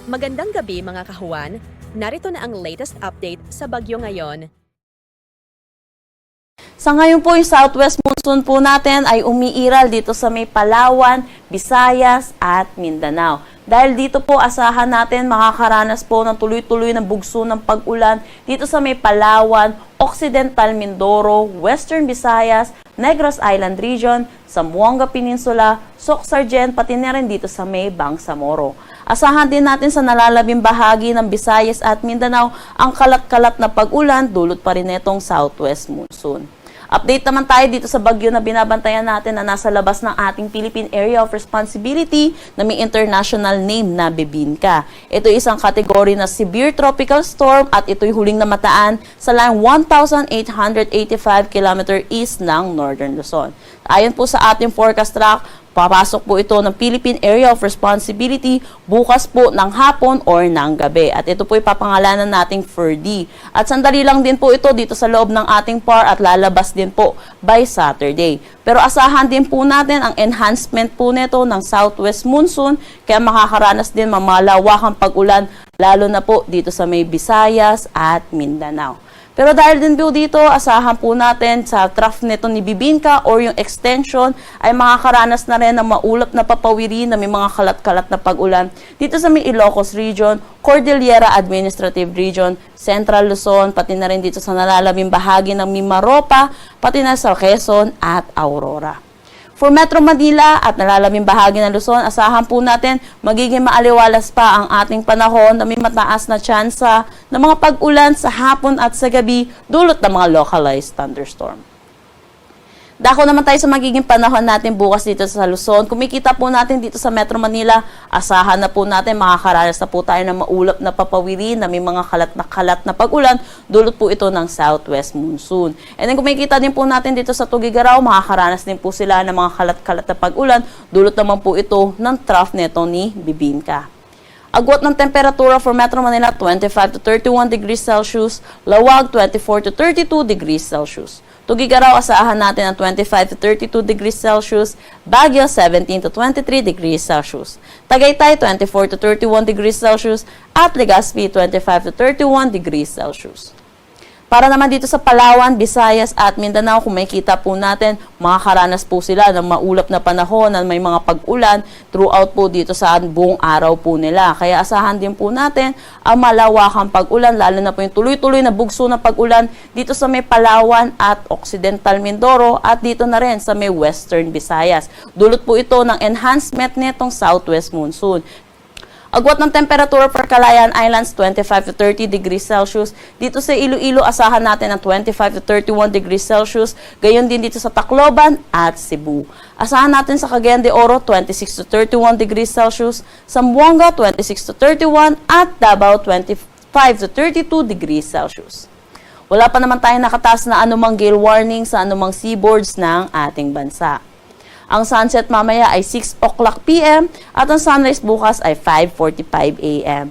Magandang gabi mga kahuan. Narito na ang latest update sa bagyo ngayon. Sa ngayon po, yung southwest monsoon po natin ay umiiral dito sa may Palawan, Visayas at Mindanao. Dahil dito po asahan natin makakaranas po ng tuloy-tuloy na bugso ng pag-ulan dito sa may Palawan, Occidental Mindoro, Western Visayas, Negros Island Region, Zamboanga Peninsula, Soc-Sargen, pati na rin dito sa may Bangsamoro. Asahan din natin sa nalalabing bahagi ng Visayas at Mindanao ang kalat-kalat na pag-ulan dulot pa rin itong southwest monsoon. Update naman tayo dito sa bagyo na binabantayan natin na nasa labas ng ating Philippine Area of Responsibility na may international name na Bebinca. Ito ay isang kategory na severe tropical storm at ito'y huling namataan sa line 1,885 km east ng Northern Luzon. Ayon po sa ating forecast track, papasok po ito ng Philippine Area of Responsibility bukas po ng hapon or ng gabi. At ito po ipapangalanan nating Ferdy. At sandali lang din po ito dito sa loob ng ating PAR at lalabas din po by Saturday. Pero asahan din po natin ang enhancement po nito ng southwest monsoon kaya makakaranas din mamalawakang pag-ulan lalo na po dito sa may Visayas at Mindanao. Pero dahil din po dito, asahan po natin sa trough nito ni Bebinca or yung extension ay makakaranas na rin ng maulap na papawiri na may mga kalat-kalat na pag-ulan dito sa may Ilocos Region, Cordillera Administrative Region, Central Luzon, pati na rin dito sa nalalabing bahagi ng Mimaropa, pati na sa Quezon at Aurora. For Metro Manila at nalalabing bahagi ng Luzon, asahan po natin magiging maaliwalas pa ang ating panahon na may mataas na tsansa ng mga pag-ulan sa hapon at sa gabi dulot ng mga localized thunderstorm. Dako naman tayo sa magiging panahon natin bukas dito sa Luzon. Kumikita po natin dito sa Metro Manila, asahan na po natin makakaranas na po tayo ng maulap na papawiri na may mga kalat na pag-ulan. Dulot po ito ng southwest monsoon. And then kumikita din po natin dito sa Tugigaraw, makakaranas din po sila ng mga kalat na pag-ulan. Dulot naman po ito ng trough neto ni Bebinca. Agwat ng temperatura for Metro Manila, 25 to 31 degrees Celsius. Lawag, 24 to 32 degrees Celsius. Tugigaraw, asahan natin ang 25 to 32 degrees Celsius. Baguio, 17 to 23 degrees Celsius. Tagaytay, 24 to 31 degrees Celsius. At Legazpi, 25 to 31 degrees Celsius. Para naman dito sa Palawan, Visayas at Mindanao, kung makikita po natin, makakaranas po sila ng maulap na panahon na may mga pag-ulan throughout po dito sa buong araw po nila. Kaya asahan din po natin ang malawakang pag-ulan, lalo na po yung tuloy-tuloy na bugso ng pag-ulan dito sa may Palawan at Occidental Mindoro at dito na rin sa may Western Visayas. Dulot po ito ng enhancement nitong southwest monsoon. Agwat ng temperatura for Calayan Islands, 25 to 30 degrees Celsius. Dito sa Iloilo, asahan natin ang 25 to 31 degrees Celsius. Gayon din dito sa Tacloban at Cebu. Asahan natin sa Cagayan de Oro, 26 to 31 degrees Celsius. Zamboanga, 26 to 31 at Davao, 25 to 32 degrees Celsius. Wala pa naman tayong nakataas na anumang gale warning sa anumang seaboards ng ating bansa. Ang sunset mamaya ay 6 o'clock p.m. at ang sunrise bukas ay 5:45 a.m.